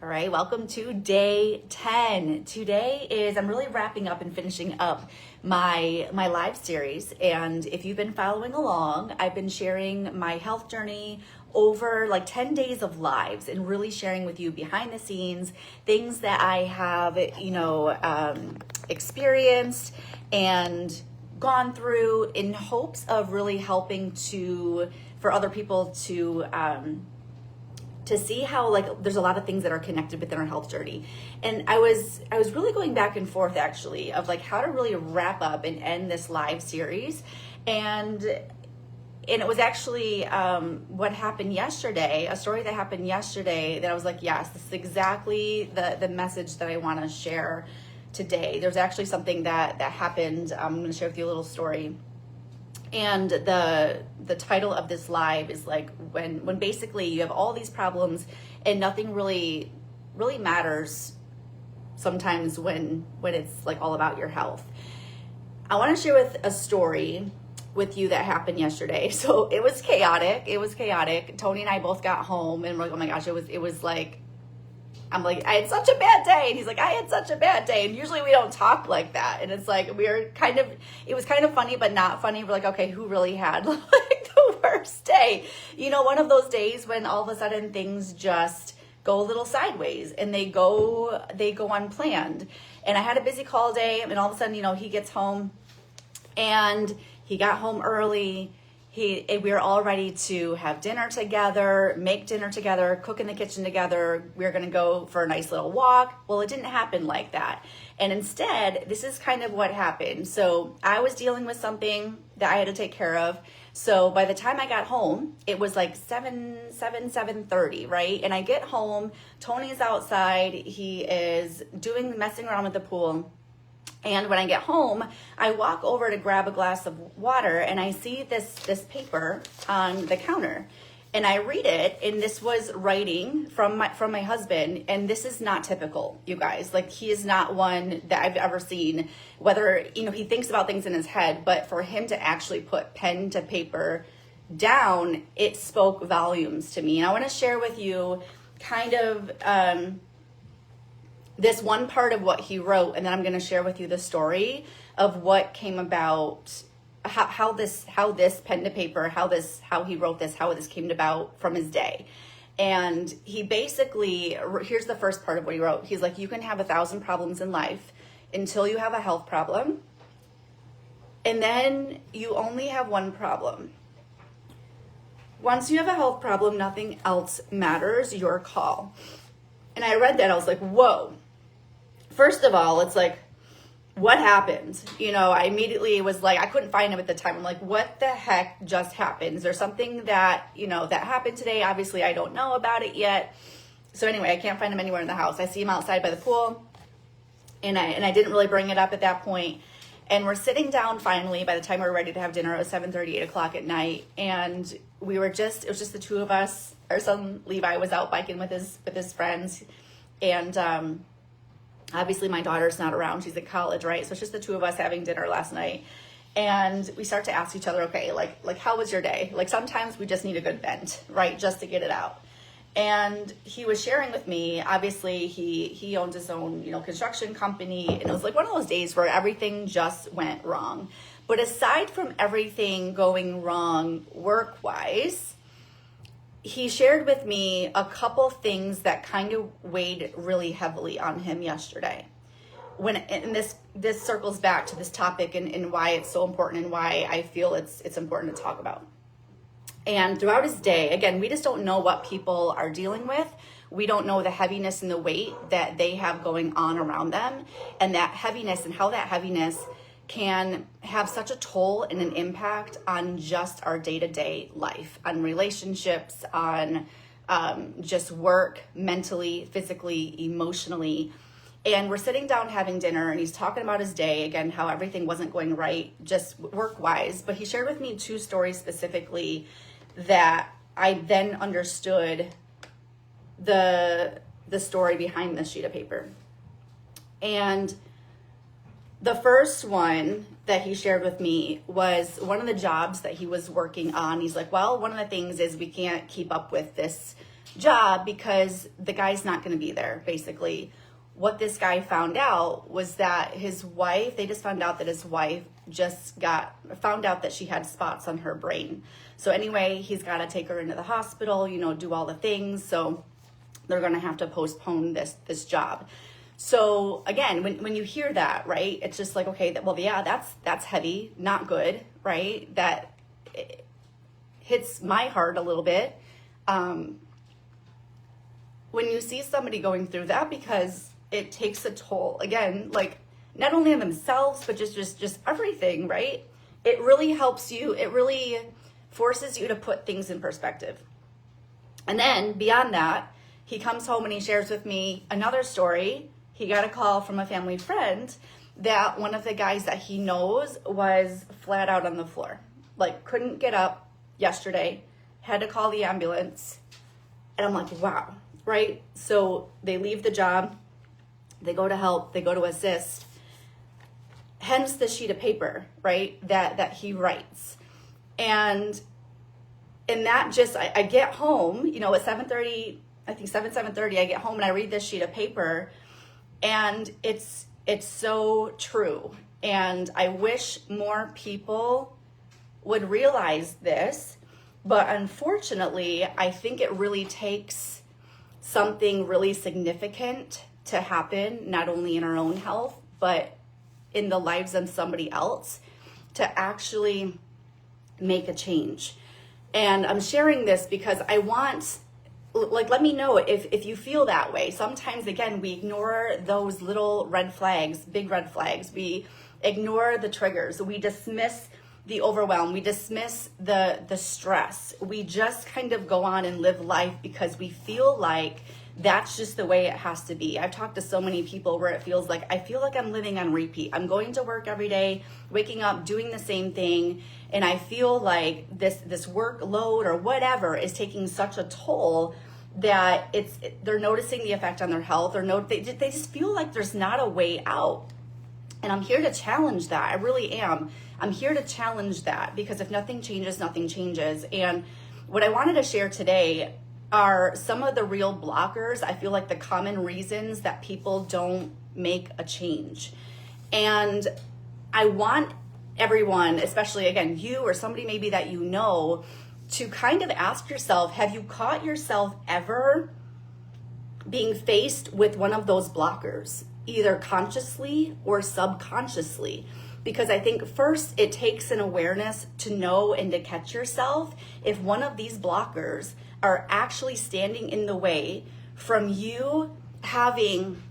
All right, welcome to day 10. Today is, I'm really wrapping up and finishing up my live series. And if you've been following along, I've been sharing my health journey over like 10 days of lives and really sharing with you behind the scenes, things that I have, experienced and gone through in hopes of really helping for other people to see how like there's a lot of things that are connected within our health journey. And I was really going back and forth actually of like how to really wrap up and end this live series. And it was actually what happened yesterday, a story that happened yesterday that I was like, yes, this is exactly the message that I want to share today. There's actually something that happened. I'm going to share with you a little story. And the title of this live is like when basically you have all these problems and nothing really matters sometimes when it's like all about your health. I want to share with a story with you that happened yesterday. So it was chaotic. Tony and I both got home and we're like, oh my gosh, it was like, I'm like, I had such a bad day. And he's like, I had such a bad day. And usually we don't talk like that. And it's like, it was kind of funny, but not funny. We're like, okay, who really had like the worst day? You know, one of those days when all of a sudden things just go a little sideways and they go unplanned. And I had a busy call day and all of a sudden, he gets home and he got home early. We were all ready to have dinner together, make dinner together, cook in the kitchen together. We were going to go for a nice little walk. Well, it didn't happen like that. And instead, this is kind of what happened. So I was dealing with something that I had to take care of. So by the time I got home, it was like 7:30, right? And I get home, Tony's outside. He is messing around with the pool. And when I get home, I walk over to grab a glass of water and I see this paper on the counter. And I read it, and this was writing from my husband, and this is not typical, you guys. Like, he is not one that I've ever seen, whether, he thinks about things in his head, but for him to actually put pen to paper down, it spoke volumes to me. And I want to share with you kind of this one part of what he wrote, and then I'm going to share with you the story of what came about, how this pen to paper, how he wrote this, how this came about from his day. And he basically, here's the first part of what he wrote. He's like, you can have 1,000 problems in life until you have a health problem, and then you only have one problem. Once you have a health problem, nothing else matters, your call. And I read that, I was like, whoa. First of all, it's like, what happened? I immediately was like, I couldn't find him at the time. I'm like, what the heck just happened? Is there something that, that happened today? Obviously, I don't know about it yet. So anyway, I can't find him anywhere in the house. I see him outside by the pool, and I didn't really bring it up at that point. And we're sitting down finally. By the time we were ready to have dinner, it was 7:30, 8 o'clock at night. And it was just the two of us. Our son Levi was out biking with his friends. And obviously my daughter's not around. She's at college, right? So it's just the two of us having dinner last night. And we start to ask each other, okay, like how was your day? Like, sometimes we just need a good vent, right? Just to get it out. And he was sharing with me, obviously he owns his own, construction company. And it was like one of those days where everything just went wrong. But aside from everything going wrong work-wise, he shared with me a couple things that kind of weighed really heavily on him yesterday. And this circles back to this topic and why it's so important and why I feel it's important to talk about. And throughout his day, again, we just don't know what people are dealing with. We don't know the heaviness and the weight that they have going on around them, and that heaviness and how that heaviness can have such a toll and an impact on just our day-to-day life, on relationships, on just work, mentally, physically, emotionally. And we're sitting down having dinner, and he's talking about his day, again, how everything wasn't going right, just work-wise. But he shared with me two stories specifically that I then understood the story behind this sheet of paper. And the first one that he shared with me was one of the jobs that he was working on. He's like, well, one of the things is we can't keep up with this job because the guy's not going to be there, basically. What this guy found out was that his wife, they just found out that his wife found out that she had spots on her brain. So anyway, he's got to take her into the hospital, do all the things. So they're going to have to postpone this job. So again, when you hear that, right, it's just like, okay, well, yeah, that's heavy, not good, right? That hits my heart a little bit. When you see somebody going through that, because it takes a toll, again, like not only on themselves, but just everything, right? It really helps you. It really forces you to put things in perspective. And then beyond that, he comes home and he shares with me another story. He got a call from a family friend that one of the guys that he knows was flat out on the floor, like couldn't get up yesterday, had to call the ambulance. And I'm like, wow, right? So they leave the job, they go to help, they go to assist, hence the sheet of paper, right, that he writes. And that just, I get home, at 7:30, I think 7:30, I get home and I read this sheet of paper, and it's so true. And I wish more people would realize this, but unfortunately, I think it really takes something really significant to happen, not only in our own health, but in the lives of somebody else, to actually make a change. And I'm sharing this because I want, let me know if you feel that way. Sometimes, again, we ignore those little red flags, big red flags. We ignore the triggers. We dismiss the overwhelm. We dismiss the stress. We just kind of go on and live life because we feel like that's just the way it has to be. I've talked to so many people where it feels like, I feel like I'm living on repeat. I'm going to work every day, waking up, doing the same thing. And I feel like this workload or whatever is taking such a toll that they're noticing the effect on their health, or they just feel like there's not a way out. And I'm here to challenge that. I really am. I'm here to challenge that, because if nothing changes, nothing changes. And what I wanted to share today are some of the real blockers. I feel like the common reasons that people don't make a change. And I want everyone, especially again, you or somebody maybe that you know, to kind of ask yourself, have you caught yourself ever being faced with one of those blockers, either consciously or subconsciously? Because I think first it takes an awareness to know and to catch yourself if one of these blockers are actually standing in the way from you having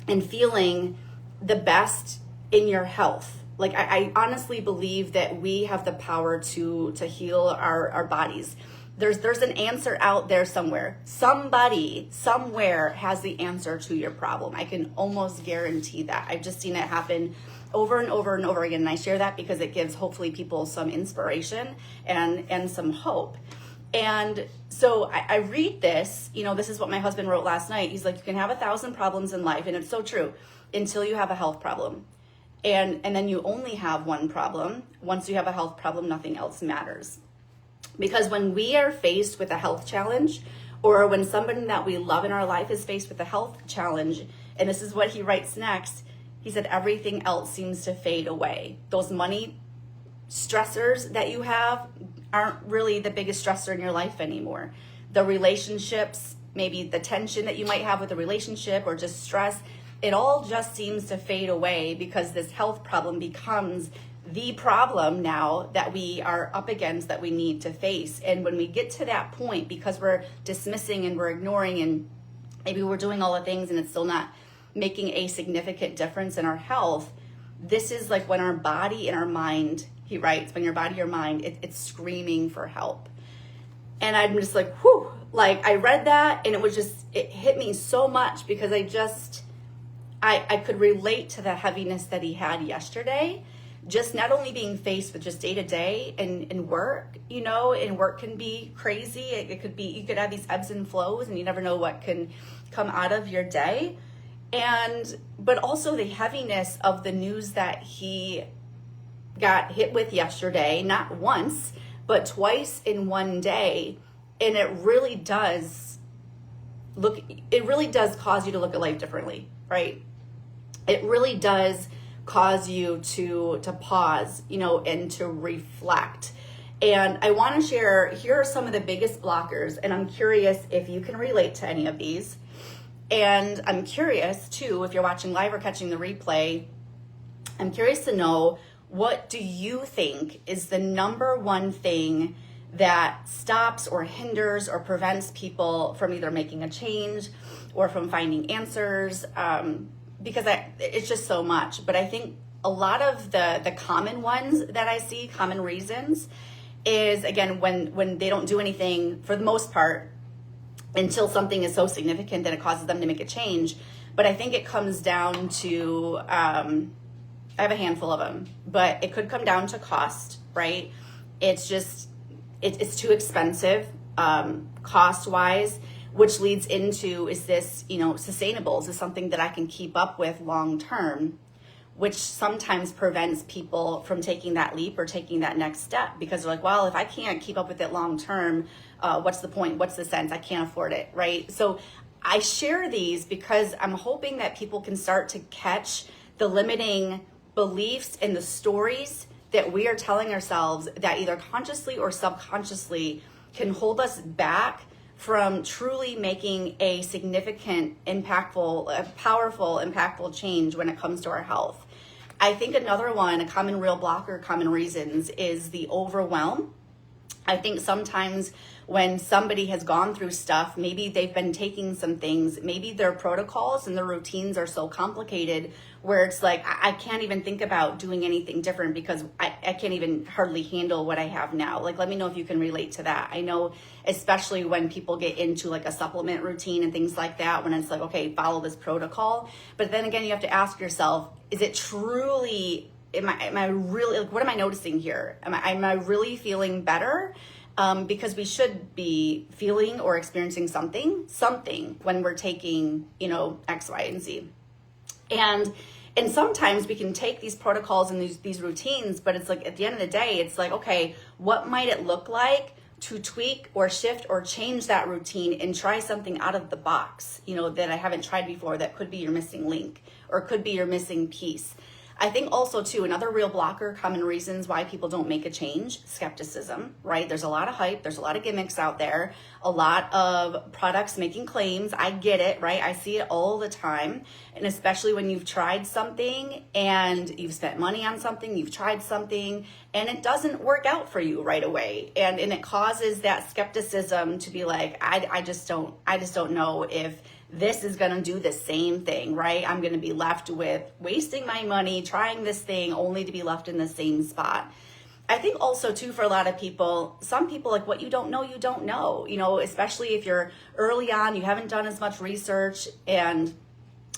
and feeling the best in your health. Like I honestly believe that we have the power to heal our bodies. There's an answer out there somewhere. Somebody somewhere has the answer to your problem. I can almost guarantee that. I've just seen it happen over and over and over again. And I share that because it gives hopefully people some inspiration and some hope. And so I read this, this is what my husband wrote last night. He's like, you can have 1,000 problems in life, and it's so true, until you have a health problem. And then you only have one problem. Once you have a health problem, nothing else matters. Because when we are faced with a health challenge, or when somebody that we love in our life is faced with a health challenge, and this is what he writes next, he said, everything else seems to fade away. Those money stressors that you have aren't really the biggest stressor in your life anymore. The relationships, maybe the tension that you might have with a relationship, or just stress, it all just seems to fade away, because this health problem becomes the problem now that we are up against, that we need to face. And when we get to that point, because we're dismissing and we're ignoring, and maybe we're doing all the things and it's still not making a significant difference in our health, this is like when our body and our mind, he writes, when your body or mind, it's screaming for help. And I'm just like, whew, like I read that and it hit me so much, because I could relate to the heaviness that he had yesterday, just not only being faced with just day to day and work, and work can be crazy. It could be, you could have these ebbs and flows, and you never know what can come out of your day. But also the heaviness of the news that he got hit with yesterday, not once, but twice in one day. And it really does it really does cause you to look at life differently, right? It really does cause you to pause, and to reflect. And I want to share, here are some of the biggest blockers, and I'm curious if you can relate to any of these. And I'm curious too, if you're watching live or catching the replay, I'm curious to know, what do you think is the number one thing that stops or hinders or prevents people from either making a change or from finding answers? Because it's just so much. But I think a lot of the common ones that I see, common reasons, is, again, when they don't do anything for the most part until something is so significant that it causes them to make a change. But I think it comes down to, I have a handful of them, but it could come down to cost, right? It's just, it's too expensive, cost-wise, which leads into, is this, sustainable? Is this something that I can keep up with long-term? Which sometimes prevents people from taking that leap or taking that next step, because they're like, well, if I can't keep up with it long-term, what's the point? What's the sense? I can't afford it, right? So I share these because I'm hoping that people can start to catch the limiting beliefs and the stories that we are telling ourselves that either consciously or subconsciously can hold us back from truly making a significant, impactful, powerful, impactful change when it comes to our health. I think another one, a common real blocker, common reasons, is the overwhelm. I think sometimes when somebody has gone through stuff, maybe they've been taking some things, maybe their protocols and their routines are so complicated where it's like, I can't even think about doing anything different because I can't even hardly handle what I have now. Like, let me know if you can relate to that. I know, especially when people get into like a supplement routine and things like that, when it's like, okay, follow this protocol. But then again, you have to ask yourself, is it truly, am I really, like, what am I noticing here? Am I really feeling better? Because we should be feeling or experiencing something when we're taking, X, Y, and Z. And sometimes we can take these protocols and these routines, but it's like, at the end of the day, it's like, okay, what might it look like to tweak or shift or change that routine and try something out of the box, that I haven't tried before, that could be your missing link or could be your missing piece. I think also too, another real blocker, common reasons why people don't make a change, skepticism, right? There's a lot of hype. There's a lot of gimmicks out there, a lot of products making claims. I get it, right? I see it all the time. And especially when you've tried something and you've spent money on something, you've tried something and it doesn't work out for you right away. And it causes that skepticism to be like, I just don't know if this is going to do the same thing, right? I'm going to be left with wasting my money, trying this thing only to be left in the same spot. I think also too, for a lot of people, some people, like, what you don't know, especially if you're early on, you haven't done as much research, and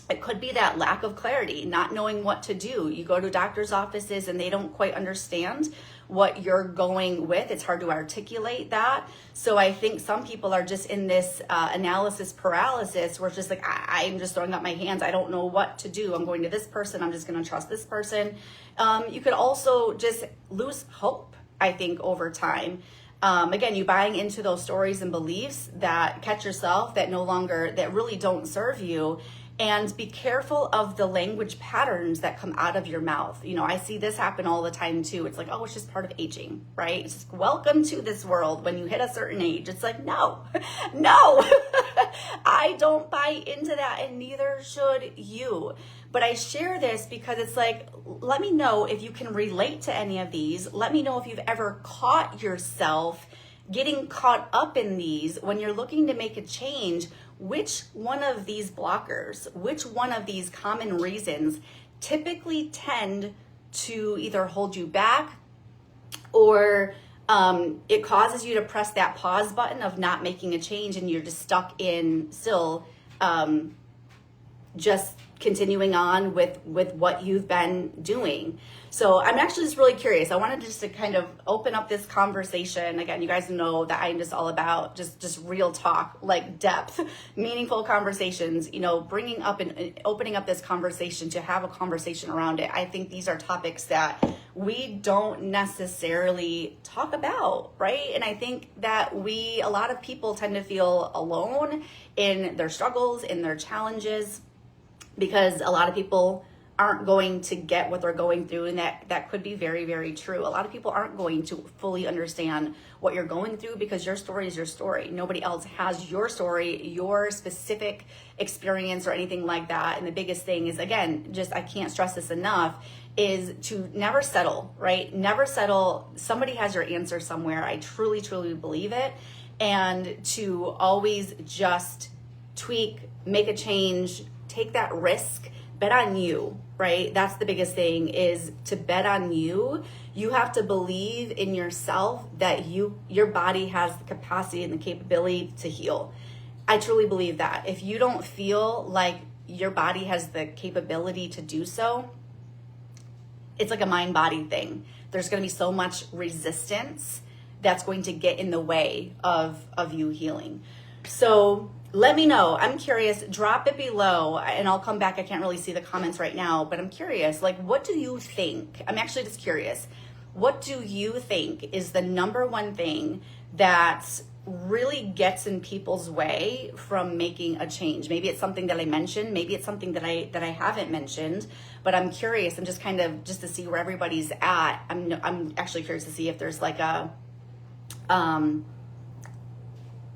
it could be that lack of clarity, not knowing what to do. You go to doctor's offices and they don't quite understand what you're going with. It's hard to articulate that. So I think some people are just in this analysis paralysis where it's just like, I'm just throwing up my hands. I don't know what to do. I'm going to this person. I'm just going to trust this person. You could also just lose hope, I think, over time. Again, you buying into those stories and beliefs that catch yourself, that really don't serve you. And be careful of the language patterns that come out of your mouth. I see this happen all the time too. It's like, oh, it's just part of aging, right? It's just, welcome to this world when you hit a certain age. It's like, no, I don't buy into that, and neither should you. But I share this because it's like, let me know if you can relate to any of these. Let me know if you've ever caught yourself getting caught up in these when you're looking to make a change. Which one of these blockers, which one of these common reasons typically tend to either hold you back or it causes you to press that pause button of not making a change, and you're just stuck in still just continuing on with what you've been doing. So I'm actually just really curious. I wanted just to kind of open up this conversation. Again, you guys know that I'm just all about just real talk, like depth, meaningful conversations, bringing up and opening up this conversation to have a conversation around it. I think these are topics that we don't necessarily talk about, right? And I think that a lot of people tend to feel alone in their struggles, in their challenges, because a lot of people aren't going to get what they're going through, and that could be very, very true. A lot of people aren't going to fully understand what you're going through because your story is your story. Nobody else has your story, your specific experience or anything like that. And the biggest thing is, again, I can't stress this enough, is to never settle, right? Never settle. Somebody has your answer somewhere. I truly, truly believe it. And to always just tweak, make a change, take that risk, bet on you, right? That's the biggest thing, is to bet on you. You have to believe in yourself that your body has the capacity and the capability to heal. I truly believe that. If you don't feel like your body has the capability to do so, it's like a mind-body thing. There's going to be so much resistance that's going to get in the way of you healing. So let me know. I'm curious. Drop it below and I'll come back. I can't really see the comments right now, but I'm curious. Like, what do you think? I'm actually just curious. What do you think is the number one thing that really gets in people's way from making a change? Maybe it's something that I mentioned. Maybe it's something that I haven't mentioned, but I'm curious. I'm just kind of just to see where everybody's at. I'm actually curious to see if there's like a,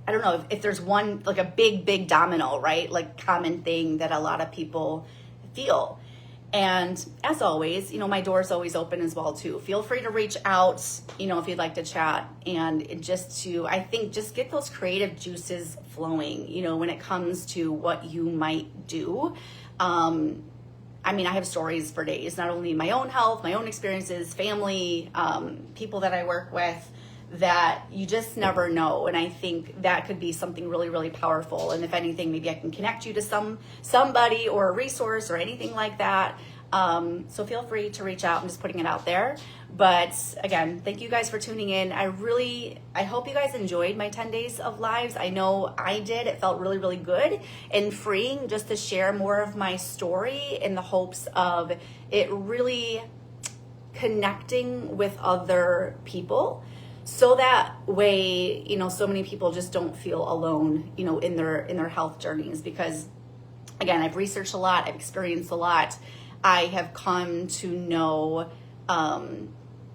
I don't know if there's one, like a big domino, right? Like common thing that a lot of people feel. And as always, my door is always open as well too. Feel free to reach out, if you'd like to chat, and I think just get those creative juices flowing, when it comes to what you might do. I have stories for days, not only my own health, my own experiences, family, people that I work with, that you just never know. And I think that could be something really, really powerful. And if anything, maybe I can connect you to somebody or a resource or anything like that. So feel free to reach out. I'm just putting it out there. But again, thank you guys for tuning in. I hope you guys enjoyed my 10 days of lives. I know I did. It felt really, really good and freeing just to share more of my story in the hopes of it really connecting with other people. So that way, so many people just don't feel alone, in their health journeys. Because again, I've researched a lot, I've experienced a lot. I have come to know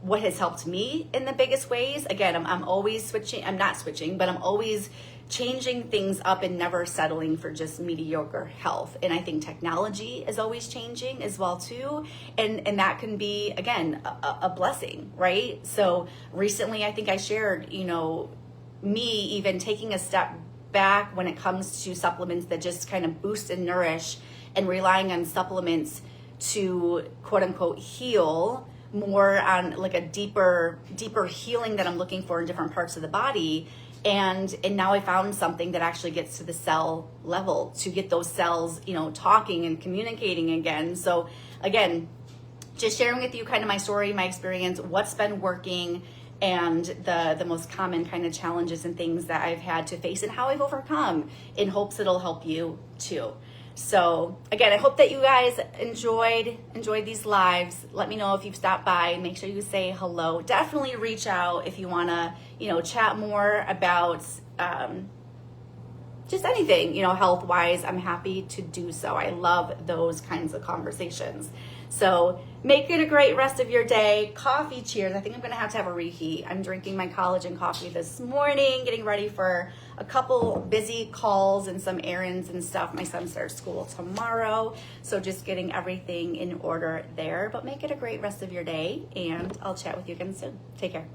what has helped me in the biggest ways. Again, I'm always switching. I'm not switching, but I'm always changing things up and never settling for just mediocre health. And I think technology is always changing as well too. And that can be, again, a blessing, right? So recently, I think I shared, me even taking a step back when it comes to supplements that just kind of boost and nourish, and relying on supplements to quote unquote heal more on like a deeper healing that I'm looking for in different parts of the body. And now I found something that actually gets to the cell level to get those cells, talking and communicating again. So again, just sharing with you kind of my story, my experience, what's been working, and the most common kind of challenges and things that I've had to face and how I've overcome, in hopes it'll help you too. So again, I hope that you guys enjoyed these lives. Let me know if you've stopped by. Make sure you say hello. Definitely reach out if you want to, chat more about just anything, health-wise. I'm happy to do so. I love those kinds of conversations. So make it a great rest of your day. Coffee cheers. I think I'm going to have a reheat. I'm drinking my collagen coffee this morning, getting ready for a couple busy calls and some errands and stuff. My son starts school tomorrow, so just getting everything in order there. But make it a great rest of your day, and I'll chat with you again soon. Take care.